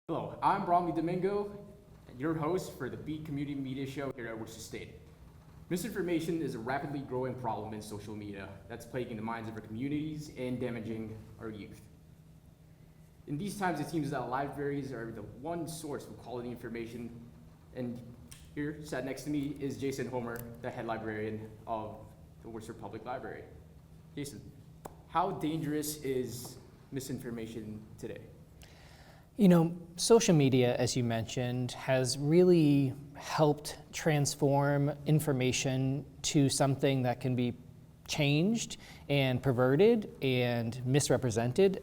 Hello, I'm Bromley Domingo, your host for the Beat Community Media Show here at Worcester State. Misinformation is a rapidly growing problem in social media that's plaguing the minds of our communities and damaging our youth. In these times, it seems that libraries are the one source of quality information, and here, sat next to me, is Jason Homer, the head librarian of the Worcester Public Library. Jason, how dangerous is misinformation today? You know, social media, as you mentioned, has really helped transform information to something that can be changed and perverted and misrepresented.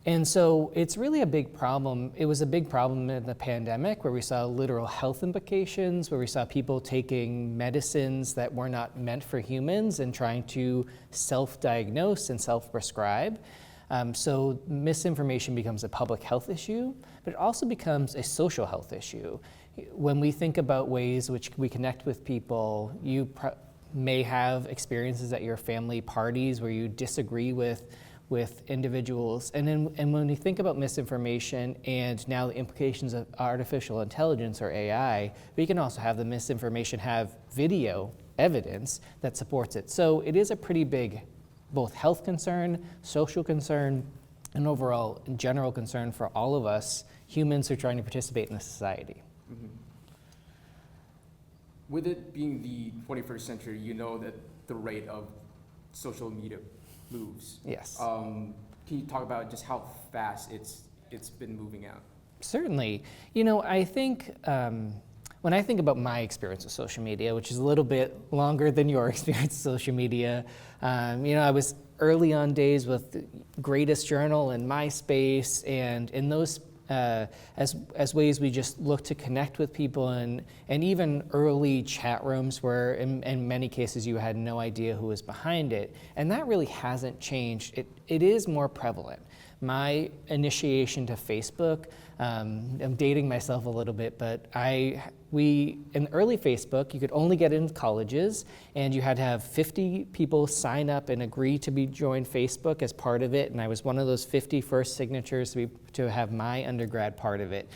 And so it's really a big problem. It was a big problem in the pandemic where we saw literal health implications, where we saw people taking medicines that were not meant for humans and trying to self-diagnose and self-prescribe. So misinformation becomes a public health issue, but it also becomes a social health issue. When we think about ways which we connect with people, you may have experiences at your family parties where you disagree with individuals. And when we think about misinformation and now the implications of artificial intelligence or AI, we can also have the misinformation have video evidence that supports it. So it is a pretty big both health concern, social concern, and overall general concern for all of us humans who are trying to participate in the society. Mm-hmm. With it being the 21st century, you know that the rate of social media moves. Yes. Can you talk about just how fast it's been moving out? Certainly. You know, I think when I think about my experience with social media, which is a little bit longer than your experience with social media, you know, I was early on days with Greatest Journal and MySpace, and in those as ways we just look to connect with people, and even early chat rooms where in many cases you had no idea who was behind it, and that really hasn't changed. It is more prevalent. My initiation to Facebook, I'm dating myself a little bit, but in early Facebook, you could only get into colleges, and you had to have 50 people sign up and agree to join Facebook as part of it, and I was one of those 50 first signatures to have my undergrad part of it.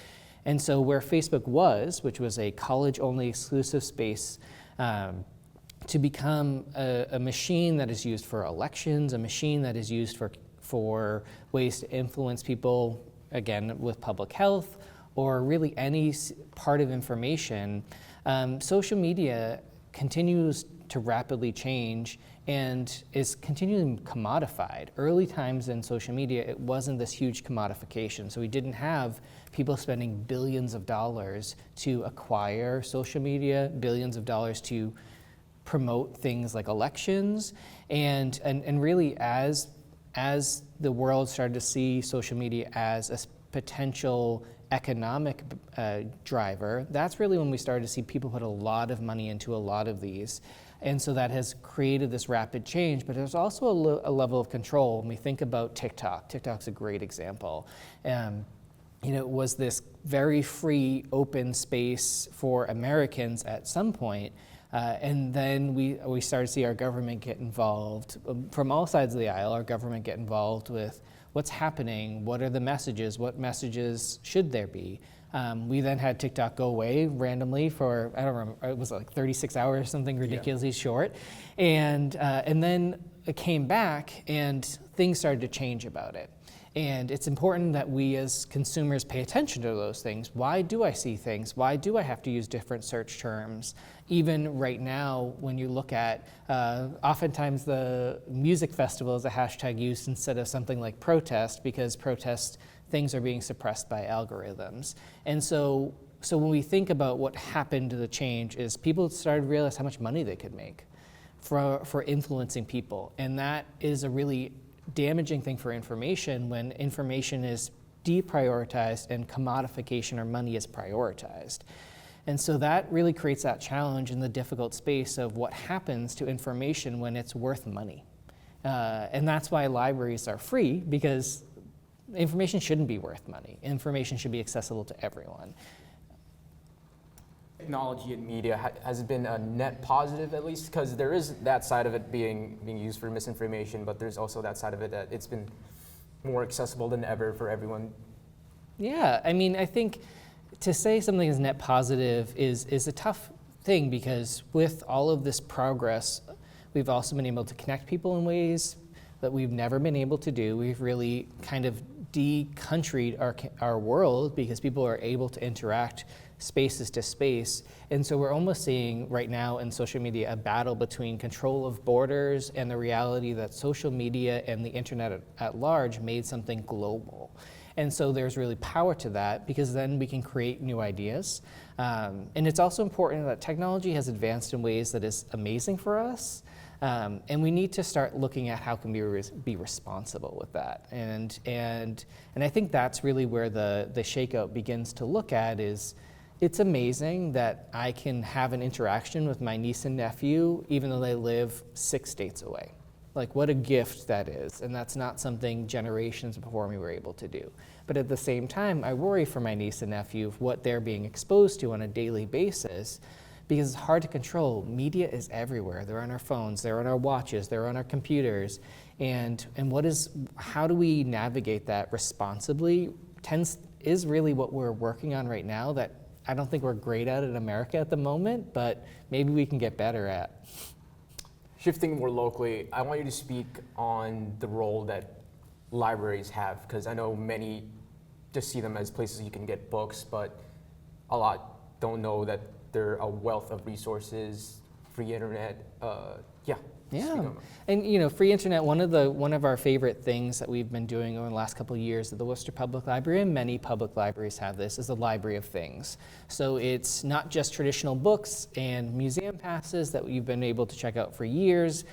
And so where Facebook was, which was a college-only exclusive space, to become a machine that is used for elections, a machine that is used for ways to influence people, again, with public health, or really any part of information, social media continues to rapidly change and is continually commodified. Early times in social media, it wasn't this huge commodification. So we didn't have people spending billions of dollars to acquire social media, billions of dollars to promote things like elections, and really as the world started to see social media as a potential economic driver, that's really when we started to see people put a lot of money into a lot of these. And so that has created this rapid change, but there's also a level of control. When we think about TikTok, TikTok's a great example. You know, it was this very free, open space for Americans at some point. And then we started to see our government get involved from all sides of the aisle. Our government get involved with what's happening, what are the messages, what messages should there be. We then had TikTok go away randomly for, I don't remember, it was like 36 hours or something ridiculously short. And then it came back and things started to change about it. And it's important that we as consumers pay attention to those things. Why do I see things? Why do I have to use different search terms? Even right now, when you look at, oftentimes the music festival is a hashtag used instead of something like protest, because protest things are being suppressed by algorithms. And so when we think about what happened to the change is people started to realize how much money they could make for influencing people. And that is a really damaging thing for information when information is deprioritized and commodification or money is prioritized. And so that really creates that challenge in the difficult space of what happens to information when it's worth money. And that's why libraries are free, because information shouldn't be worth money. Information should be accessible to everyone. Technology and media has been a net positive, at least, because there is that side of it being used for misinformation, but there's also that side of it that it's been more accessible than ever for everyone Yeah, I mean, I think to say something is net positive is a tough thing, because with all of this progress, we've also been able to connect people in ways that we've never been able to do. We've really kind of de-countryed our world, because people are able to interact spaces to space. And so we're almost seeing right now in social media a battle between control of borders and the reality that social media and the internet at large made something global. And so there's really power to that, because then we can create new ideas. And it's also important that technology has advanced in ways that is amazing for us. And we need to start looking at how can we be responsible with that. And I think that's really where the shakeout begins to look at is, it's amazing that I can have an interaction with my niece and nephew, even though they live 6 states away. Like, what a gift that is. And that's not something generations before me were able to do. But at the same time, I worry for my niece and nephew of what they're being exposed to on a daily basis, because it's hard to control. Media is everywhere. They're on our phones, they're on our watches, they're on our computers. And how do we navigate that responsibly is really what we're working on right now, that I don't think we're great at in America at the moment, but maybe we can get better at. Shifting more locally, I want you to speak on the role that libraries have, because I know many just see them as places you can get books, but a lot don't know that they're a wealth of resources, free internet. Yeah, and free internet, one of our favorite things that we've been doing over the last couple of years at the Worcester Public Library, and many public libraries have this, is the Library of Things. So it's not just traditional books and museum passes that you've been able to check out for years.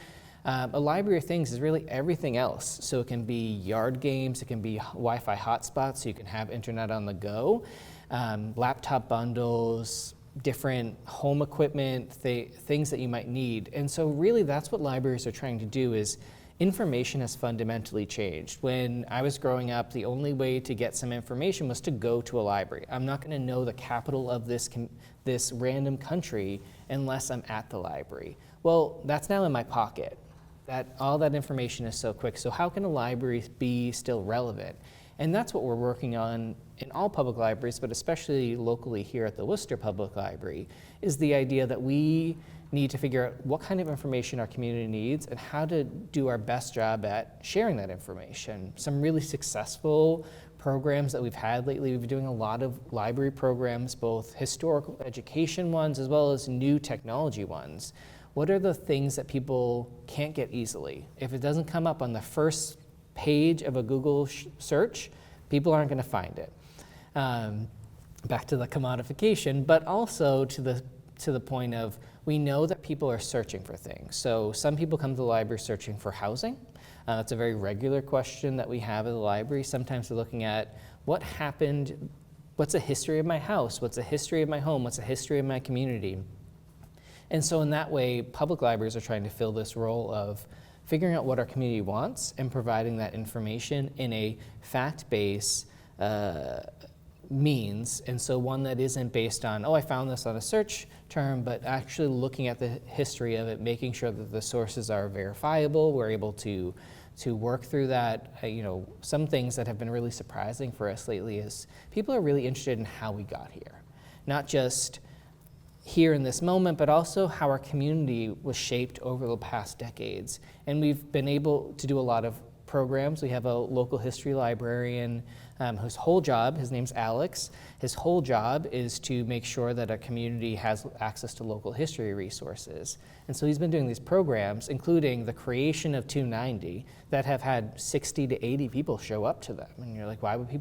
A Library of Things is really everything else. So it can be yard games, it can be Wi-Fi hotspots, so you can have internet on the go, laptop bundles, different home equipment, things that you might need. And so really that's what libraries are trying to do, is information has fundamentally changed. When I was growing up, the only way to get some information was to go to a library. I'm not going to know the capital of this random country unless I'm at the library. Well, that's now in my pocket. All that information is so quick. So how can a library be still relevant? And that's what we're working on in all public libraries, but especially locally here at the Worcester Public Library, is the idea that we need to figure out what kind of information our community needs and how to do our best job at sharing that information. Some really successful programs that we've had lately, we've been doing a lot of library programs, both historical education ones as well as new technology ones. What are the things that people can't get easily? If it doesn't come up on the first page of a Google search, people aren't going to find it. Back to the commodification, but also to the point of, we know that people are searching for things. So some people come to the library searching for housing. That's a very regular question that we have at the library. Sometimes we're looking at what happened, what's the history of my house, what's the history of my home, what's the history of my community. And so in that way, public libraries are trying to fill this role of figuring out what our community wants and providing that information in a fact-based means. And so one that isn't based on, I found this on a search term, but actually looking at the history of it, making sure that the sources are verifiable. We're able to work through that. Some things that have been really surprising for us lately is people are really interested in how we got here. Not just here in this moment, but also how our community was shaped over the past decades. And we've been able to do a lot of programs. We have a local history librarian whose whole job, his name's Alex, his whole job is to make sure that our community has access to local history resources. And so he's been doing these programs, including the creation of 290, that have had 60 to 80 people show up to them. And you're like, why would 80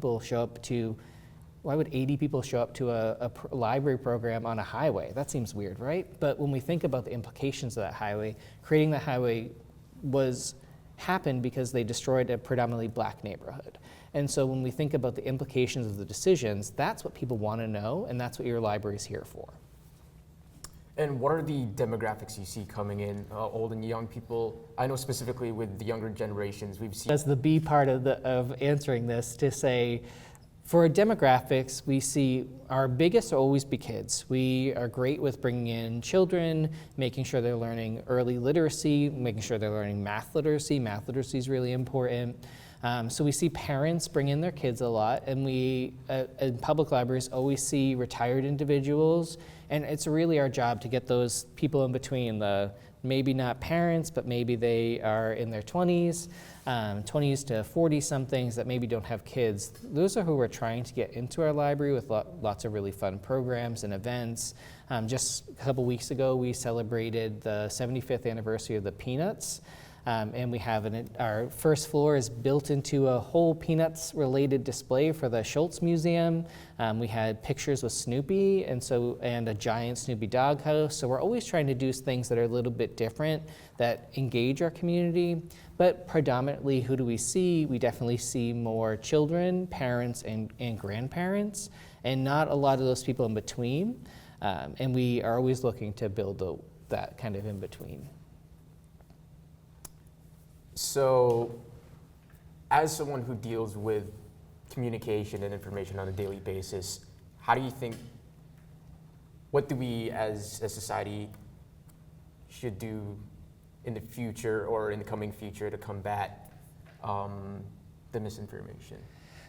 people show up to a library program on a highway? That seems weird, right? But when we think about the implications of that highway, creating that highway happened because they destroyed a predominantly black neighborhood. And so when we think about the implications of the decisions, that's what people want to know, and that's what your library is here for. And what are the demographics you see coming in, old and young people? I know specifically with the younger generations, we've seen... That's the B part of answering this, to say, for demographics, we see our biggest will always be kids. We are great with bringing in children, making sure they're learning early literacy, making sure they're learning math literacy. Math literacy is really important. So we see parents bring in their kids a lot, and we, in public libraries, always see retired individuals, and it's really our job to get those people in between, the maybe not parents, but maybe they are in their 20s, 20s to 40-somethings that maybe don't have kids. Those are who we're trying to get into our library with lots of really fun programs and events. Just a couple weeks ago, we celebrated the 75th anniversary of the Peanuts. And we have our first floor is built into a whole Peanuts-related display for the Schultz Museum. We had pictures with Snoopy and a giant Snoopy doghouse. So we're always trying to do things that are a little bit different, that engage our community. But predominantly, who do we see? We definitely see more children, parents, and grandparents, and not a lot of those people in between. And we are always looking to build that kind of in between. So, as someone who deals with communication and information on a daily basis, how do you think, what do we as a society should do in the future or in the coming future to combat the misinformation?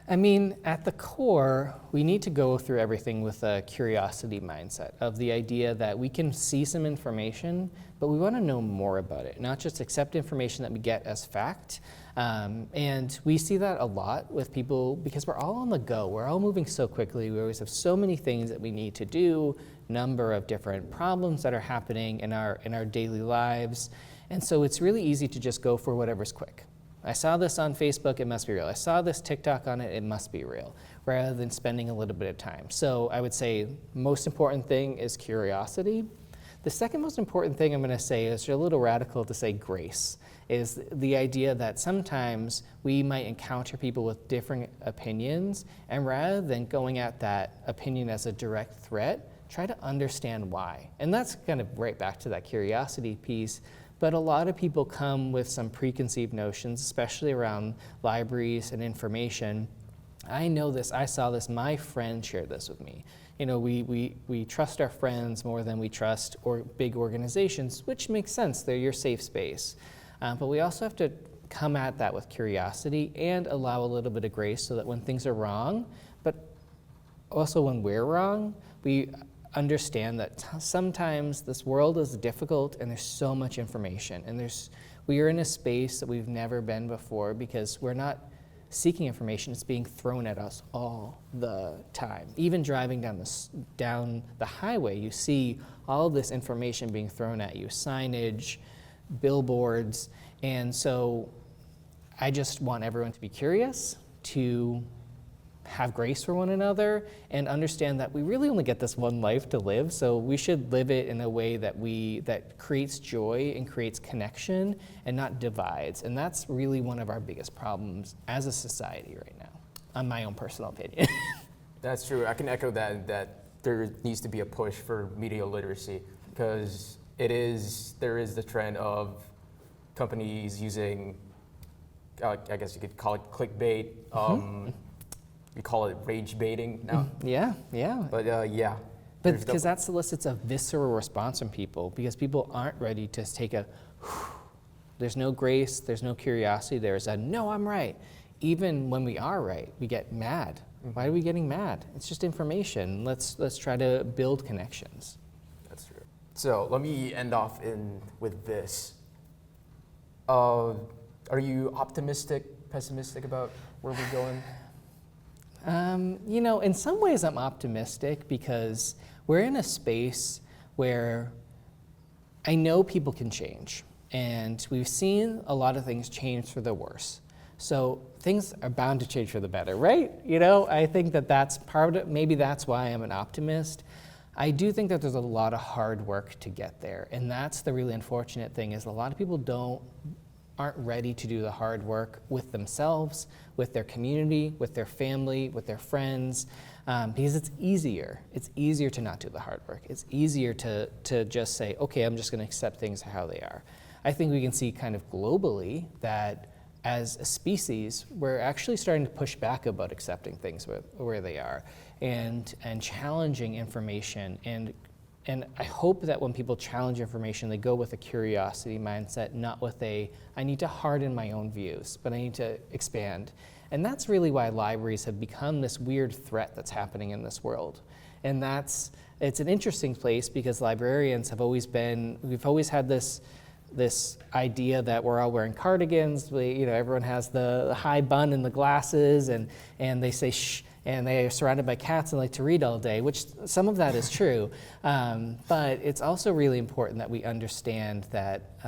I mean, at the core, we need to go through everything with a curiosity mindset of the idea that we can see some information, but we want to know more about it, not just accept information that we get as fact. And we see that a lot with people because we're all on the go. We're all moving so quickly. We always have so many things that we need to do, number of different problems that are happening in our daily lives. And so it's really easy to just go for whatever's quick. I saw this on Facebook, it must be real. I saw this TikTok on it, it must be real, rather than spending a little bit of time. So I would say most important thing is curiosity. The second most important thing I'm going to say is a little radical to say grace, is the idea that sometimes we might encounter people with different opinions, and rather than going at that opinion as a direct threat, try to understand why. And that's kind of right back to that curiosity piece. But a lot of people come with some preconceived notions, especially around libraries and information. I know this, I saw this, my friend shared this with me. You know, we trust our friends more than we trust big organizations, which makes sense, they're your safe space. But we also have to come at that with curiosity and allow a little bit of grace so that when things are wrong, but also when we're wrong, we understand that sometimes this world is difficult and there's so much information, and we are in a space that we've never been before because we're not seeking information, it's being thrown at us all the time. Even driving down the highway, you see all this information being thrown at you, signage, billboards, and so I just want everyone to be curious, to have grace for one another, and understand that we really only get this one life to live, so we should live it in a way that creates joy and creates connection and not divides. And that's really one of our biggest problems as a society right now, in my own personal opinion. That's true. I can echo that there needs to be a push for media literacy, because there is the trend of companies using, I guess you could call it clickbait. We call it rage baiting now. Yeah. But yeah. But because that solicits a visceral response from people, because people aren't ready to take there's no grace, there's no curiosity, there's a, no, I'm right. Even when we are right, we get mad. Why are we getting mad? It's just information. Let's try to build connections. That's true. So let me end off with this. Are you optimistic, pessimistic about where we're going? You know, in some ways I'm optimistic because we're in a space where I know people can change, and we've seen a lot of things change for the worse. So things are bound to change for the better, right? You know, I think that's part of it. Maybe that's why I'm an optimist. I do think that there's a lot of hard work to get there, and that's the really unfortunate thing, is a lot of people aren't ready to do the hard work with themselves, with their community, with their family, with their friends, because it's easier. It's easier to not do the hard work. It's easier to just say, okay, I'm just going to accept things how they are. I think we can see kind of globally that as a species, we're actually starting to push back about accepting things where they are, and challenging information, and and I hope that when people challenge information, they go with a curiosity mindset, not with a, I need to harden my own views, but I need to expand. And that's really why libraries have become this weird threat that's happening in this world. And it's an interesting place because librarians have always been, we've always had this idea that we're all wearing cardigans, everyone has the high bun and the glasses, and they say shh, and they are surrounded by cats and like to read all day, which some of that is true. But it's also really important that we understand that,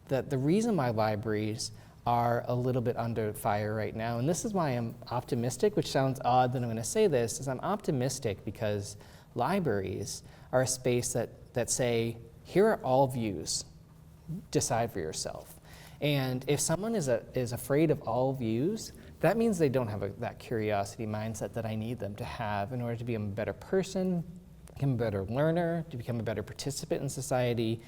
that the reason why libraries are a little bit under fire right now, and this is why I'm optimistic, which sounds odd that I'm going to say this, is I'm optimistic because libraries are a space that say, here are all views, decide for yourself. And if someone is afraid of all views, that means they don't have that curiosity mindset that I need them to have in order to become a better person, become a better learner, to become a better participant in society.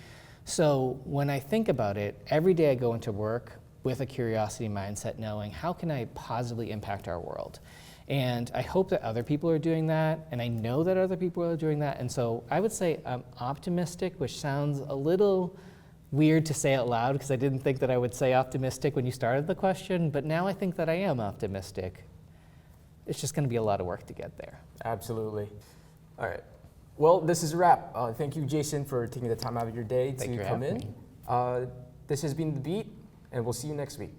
So when I think about it, every day I go into work with a curiosity mindset, knowing how can I positively impact our world? And I hope that other people are doing that, and I know that other people are doing that. And so I would say I'm optimistic, which sounds a little weird to say out loud because I didn't think that I would say optimistic when you started the question, but now I think that I am optimistic. It's just going to be a lot of work to get there. Absolutely. All right. Well, this is a wrap. Thank you, Jason, for taking the time out of your day Thank you to for come having in. This has been The Beat, and we'll see you next week.